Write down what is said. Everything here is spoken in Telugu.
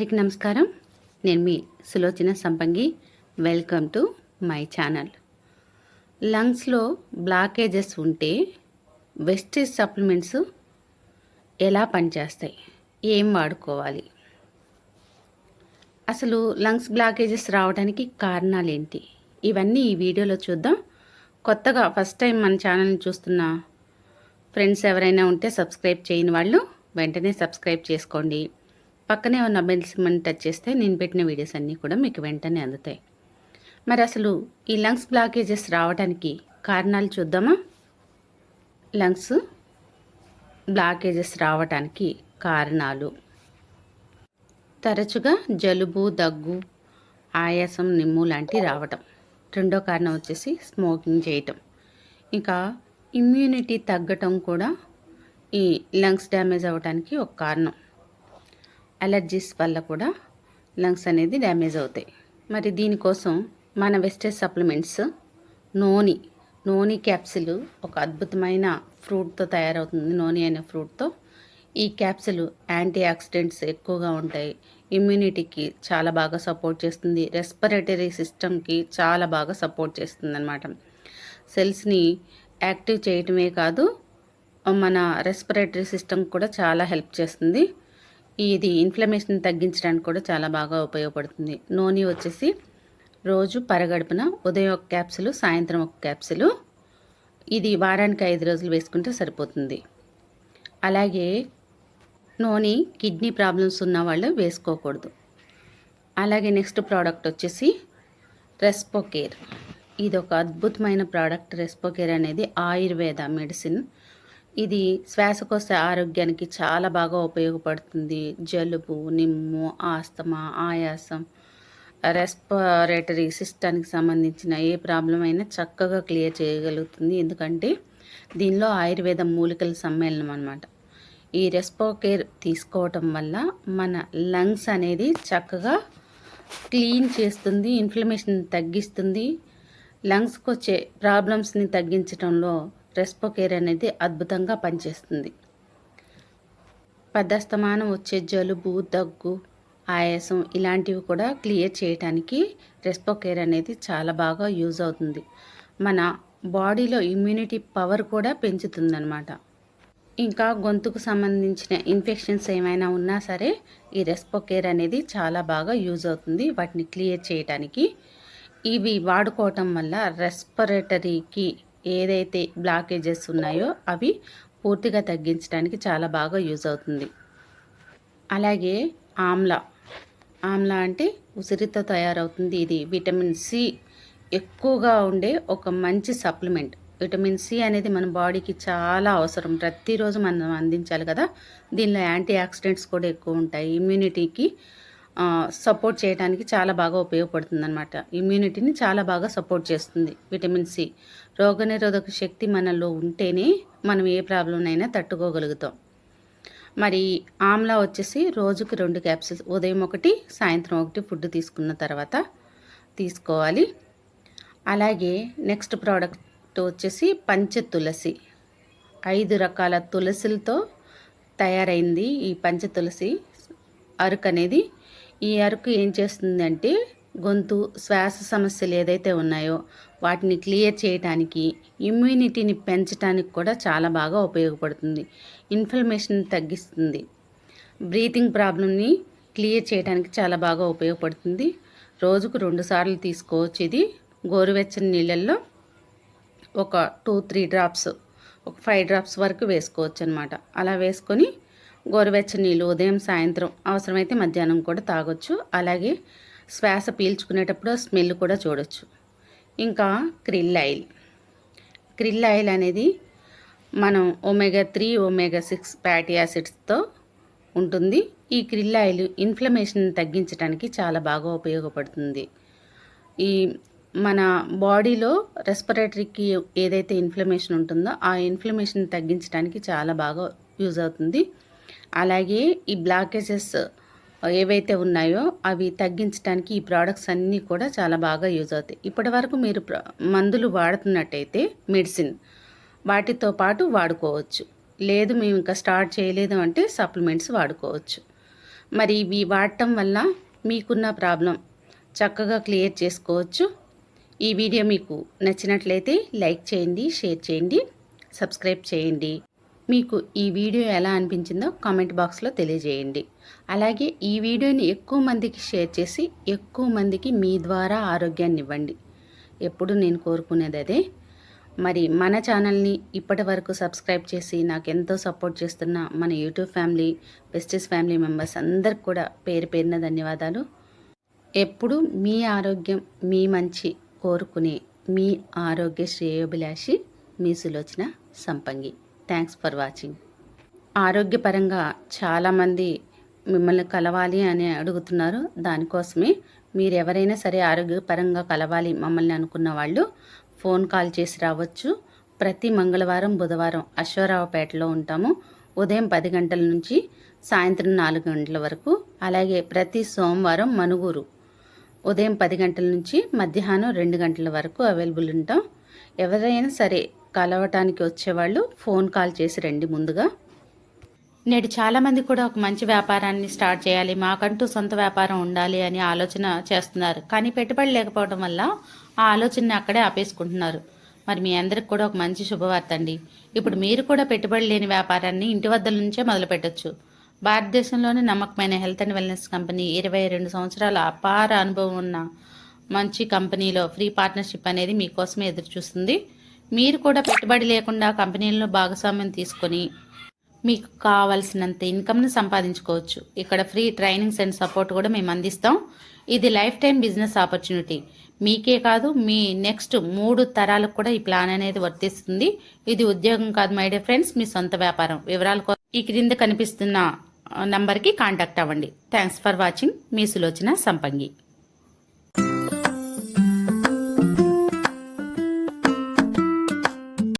అందరికీ నమస్కారం. నేను మీ Sulochana Sampangi. Welcome to my channel. లంగ్స్లో బ్లాకేజెస్ ఉంటే వెస్టేజ్ సప్లిమెంట్స్ ఎలా పనిచేస్తాయి, ఏం వాడుకోవాలి, అసలు లంగ్స్ బ్లాకేజెస్ రావడానికి కారణాలు ఏంటి, ఇవన్నీ ఈ వీడియోలో చూద్దాం. కొత్తగా ఫస్ట్ టైం మన ఛానల్ని చూస్తున్న ఫ్రెండ్స్ ఎవరైనా ఉంటే సబ్స్క్రైబ్ చేయని వాళ్ళు వెంటనే సబ్స్క్రైబ్ చేసుకోండి. పక్కనే ఉన్న బెల్ సింబల్ని టచ్ చేస్తే నేను పెట్టిన వీడియోస్ అన్నీ కూడా మీకు వెంటనే అందుతాయి. మరి అసలు ఈ లంగ్స్ బ్లాకేజెస్ రావడానికి కారణాలు చూద్దామా. లంగ్స్ బ్లాకేజెస్ రావడానికి కారణాలు తరచుగా జలుబు, దగ్గు, ఆయాసం, నిమ్ము లాంటివి రావటం. రెండో కారణం వచ్చేసి స్మోకింగ్ చేయటం. ఇంకా ఇమ్యూనిటీ తగ్గటం కూడా ఈ లంగ్స్ డ్యామేజ్ అవ్వడానికి ఒక కారణం. అలర్జీస్ వల్ల కూడా లంగ్స్ అనేది డ్యామేజ్ అవుతాయి. మరి దీనికోసం మన వెస్టేజ్ సప్లిమెంట్స్ నోని క్యాప్సిల్ ఒక అద్భుతమైన ఫ్రూట్తో తయారవుతుంది. నోని అనే ఫ్రూట్తో ఈ క్యాప్సిల్ యాంటీ ఆక్సిడెంట్స్ ఎక్కువగా ఉంటాయి. ఇమ్యూనిటీకి చాలా బాగా సపోర్ట్ చేస్తుంది. రెస్పిరేటరీ సిస్టమ్కి చాలా బాగా సపోర్ట్ చేస్తుంది అన్నమాట. సెల్స్ని యాక్టివ్ చేయటమే కాదు, మన రెస్పిరేటరీ సిస్టమ్ కూడా చాలా హెల్ప్ చేస్తుంది. ఇది ఇన్ఫ్లమేషన్ తగ్గించడానికి కూడా చాలా బాగా ఉపయోగపడుతుంది. నోని వచ్చేసి రోజు పరగడుపున ఉదయం ఒక క్యాప్సులు, సాయంత్రం ఒక క్యాప్సులు. ఇది వారానికి 5 రోజులు వేసుకుంటే సరిపోతుంది. అలాగే నోని కిడ్నీ ప్రాబ్లమ్స్ ఉన్న వాళ్ళు వేసుకోకూడదు. అలాగే నెక్స్ట్ ప్రోడక్ట్ వచ్చేసి రెస్పోకేర్. ఇది ఒక అద్భుతమైన ప్రోడక్ట్. రెస్పోకేర్ అనేది ఆయుర్వేద మెడిసిన్. ఇది శ్వాసకోశ ఆరోగ్యానికి చాలా బాగా ఉపయోగపడుతుంది. జలుబు, నిమ్ము, ఆస్తమా, ఆయాసం, రెస్పిరేటరీ సిస్టానికి సంబంధించిన ఏ ప్రాబ్లం అయినా చక్కగా క్లియర్ చేయగలుగుతుంది. ఎందుకంటే దీనిలో ఆయుర్వేద మూలికల సమ్మేళనం అన్నమాట. ఈ రెస్పోకేర్ తీసుకోవటం వల్ల మన లంగ్స్ అనేది చక్కగా క్లీన్ చేస్తుంది, ఇన్ఫ్లమేషన్ తగ్గిస్తుంది. లంగ్స్కి వచ్చే ప్రాబ్లమ్స్ని తగ్గించడంలో రెస్పోకేర్ అనేది అద్భుతంగా పనిచేస్తుంది. పెద్దస్తమానం వచ్చే జలుబు, దగ్గు, ఆయాసం ఇలాంటివి కూడా క్లియర్ చేయడానికి రెస్పోకేర్ అనేది చాలా బాగా యూజ్ అవుతుంది. మన బాడీలో ఇమ్యూనిటీ పవర్ కూడా పెంచుతుందన్నమాట. ఇంకా గొంతుకు సంబంధించిన ఇన్ఫెక్షన్స్ ఏమైనా ఉన్నా సరే ఈ రెస్పోకేర్ అనేది చాలా బాగా యూజ్ అవుతుంది వాటిని క్లియర్ చేయడానికి. ఇవి వాడుకోవటం వల్ల రెస్పిరేటరీకి ఏదైతే బ్లాకేజెస్ ఉన్నాయో అవి పూర్తిగా తగ్గించడానికి చాలా బాగా యూజ్ అవుతుంది. అలాగే ఆమ్లా అంటే ఉసిరితో తయారవుతుంది. ఇది విటమిన్ సి ఎక్కువగా ఉండే ఒక మంచి సప్లిమెంట్. విటమిన్ సి అనేది మన బాడీకి చాలా అవసరం. ప్రతిరోజు మనం అందించాలి కదా. దీనిలో యాంటీ ఆక్సిడెంట్స్ కూడా ఎక్కువ ఉంటాయి. ఇమ్యూనిటీకి సపోర్ట్ చేయడానికి చాలా బాగా ఉపయోగపడుతుంది అన్నమాట. ఇమ్యూనిటీని చాలా బాగా సపోర్ట్ చేస్తుంది విటమిన్ సి. రోగనిరోధక శక్తి మనలో ఉంటేనే మనం ఏ ప్రాబ్లంనైనా తట్టుకోగలుగుతాం. మరి ఆమ్లా వచ్చేసి రోజుకి 2 క్యాప్సిల్స్, ఉదయం 1, సాయంత్రం 1 ఫుడ్ తీసుకున్న తర్వాత తీసుకోవాలి. అలాగే నెక్స్ట్ ప్రోడక్ట్ వచ్చేసి పంచతులసి. 5 రకాల తులసిలతో తయారైంది ఈ పంచతులసి అరకు అనేది. ఈ అరకు ఏం చేస్తుందంటే గొంతు, శ్వాస సమస్యలు ఏదైతే ఉన్నాయో వాటిని క్లియర్ చేయడానికి, ఇమ్యూనిటీని పెంచడానికి కూడా చాలా బాగా ఉపయోగపడుతుంది. ఇన్ఫ్లమేషన్ తగ్గిస్తుంది. బ్రీతింగ్ ప్రాబ్లమ్ని క్లియర్ చేయడానికి చాలా బాగా ఉపయోగపడుతుంది. రోజుకు 2 సార్లు తీసుకోవచ్చు. ఇది గోరువెచ్చని నీళ్ళల్లో ఒక 2-3 డ్రాప్స్, ఒక 5 డ్రాప్స్ వరకు వేసుకోవచ్చు అన్నమాట. అలా వేసుకొని గోరువెచ్చని నీళ్ళు ఉదయం, సాయంత్రం, అవసరమైతే మధ్యాహ్నం కూడా తాగొచ్చు. అలాగే శ్వాస పీల్చుకునేటప్పుడు స్మెల్ కూడా చూడొచ్చు. ఇంకా క్రిల్ ఆయిల్ అనేది మనం omega-3, omega-6 ఫ్యాటీ యాసిడ్స్తో ఉంటుంది. ఈ క్రిల్ ఆయిల్ ఇన్ఫ్లమేషన్ తగ్గించడానికి చాలా బాగా ఉపయోగపడుతుంది. ఈ మన బాడీలో రెస్పిరేటరీకి ఏదైతే ఇన్ఫ్లమేషన్ ఉంటుందో ఆ ఇన్ఫ్లమేషన్ తగ్గించడానికి చాలా బాగా యూజ్ అవుతుంది. అలాగే ఈ బ్లాకేజెస్ ఏవైతే ఉన్నాయో అవి తగ్గించడానికి ఈ ప్రోడక్ట్స్ అన్నీ కూడా చాలా బాగా యూజ్ అవుతాయి. ఇప్పటి వరకు మీరు మందులు వాడుతున్నట్టయితే మెడిసిన్ వాటితో పాటు వాడుకోవచ్చు. లేదు మేము ఇంకా స్టార్ట్ చేయలేదు అంటే సప్లిమెంట్స్ వాడుకోవచ్చు. మరి ఇవి వాడటం వల్ల మీకున్న ప్రాబ్లం చక్కగా క్లియర్ చేసుకోవచ్చు. ఈ వీడియో మీకు నచ్చినట్లయితే లైక్ చేయండి, షేర్ చేయండి, సబ్స్క్రైబ్ చేయండి. మీకు ఈ వీడియో ఎలా అనిపించిందో కామెంట్ బాక్స్లో తెలియజేయండి. అలాగే ఈ వీడియోని ఎక్కువ మందికి షేర్ చేసి ఎక్కువ మందికి మీ ద్వారా ఆరోగ్యాన్ని ఇవ్వండి. ఎప్పుడు నేను కోరుకునేది అదే. మరి మన ఛానల్ని ఇప్పటి వరకు సబ్స్క్రైబ్ చేసి నాకు ఎంతో సపోర్ట్ చేస్తున్న మన యూట్యూబ్ ఫ్యామిలీ, వెస్టీస్ ఫ్యామిలీ మెంబర్స్ అందరికి కూడా పేరు పేరున ధన్యవాదాలు. ఎప్పుడు మీ ఆరోగ్యం, మీ మంచి కోరుకునే మీ ఆరోగ్య శ్రేయోభిలాషి మీ సులోచన సంపంగి. Thanks for watching. ఆరోగ్యపరంగా చాలామంది మిమ్మల్ని కలవాలి అని అడుగుతున్నారు. దానికోసమే మీరు ఎవరైనా సరే ఆరోగ్యపరంగా కలవాలి మమ్మల్ని అనుకున్న వాళ్ళు ఫోన్ కాల్ చేసి రావచ్చు. ప్రతి మంగళవారం, బుధవారం అశ్వరావుపేటలో ఉంటాము. ఉదయం 10 గంటల నుంచి సాయంత్రం 4 గంటల వరకు. అలాగే ప్రతి సోమవారం మనుగూరు ఉదయం 10 గంటల నుంచి మధ్యాహ్నం 2 గంటల వరకు అవైలబుల్ ఉంటాం. ఎవరైనా సరే కలవటానికి వచ్చేవాళ్ళు ఫోన్ కాల్ చేసి రండి ముందుగా. నేడు చాలామంది కూడా ఒక మంచి వ్యాపారాన్ని స్టార్ట్ చేయాలి, మాకంటూ సొంత వ్యాపారం ఉండాలి అని ఆలోచన చేస్తున్నారు. కానీ పెట్టుబడి లేకపోవడం వల్ల ఆ ఆలోచనని అక్కడే ఆపేసుకుంటున్నారు. మరి మీ అందరికి కూడా ఒక మంచి శుభవార్త అండి. ఇప్పుడు మీరు కూడా పెట్టుబడి లేని వ్యాపారాన్ని ఇంటి వద్ద నుంచే మొదలు పెట్టొచ్చు. భారతదేశంలోని నమ్మకమైన హెల్త్ అండ్ వెల్నెస్ కంపెనీ 22 సంవత్సరాల అపార అనుభవం ఉన్న మంచి కంపెనీలో ఫ్రీ పార్ట్నర్షిప్ అనేది మీకోసమే ఎదురు చూస్తుంది. మీరు కూడా పెట్టుబడి లేకుండా కంపెనీల్లో భాగస్వామ్యం తీసుకొని మీకు కావాల్సినంత ఇన్కమ్ను సంపాదించుకోవచ్చు. ఇక్కడ ఫ్రీ ట్రైనింగ్స్ అండ్ సపోర్ట్ కూడా మేము అందిస్తాం. ఇది లైఫ్ టైం బిజినెస్ ఆపర్చునిటీ. మీకే కాదు, మీ నెక్స్ట్ 3 తరాలకు కూడా ఈ ప్లాన్ అనేది వర్తిస్తుంది. ఇది ఉద్యోగం కాదు మై డియర్ ఫ్రెండ్స్, మీ సొంత వ్యాపారం. వివరాల కోసం ఈ క్రింద కనిపిస్తున్న నంబర్కి కాంటాక్ట్ అవ్వండి. Thanks for watching. మీ సులోచన సంపంగి.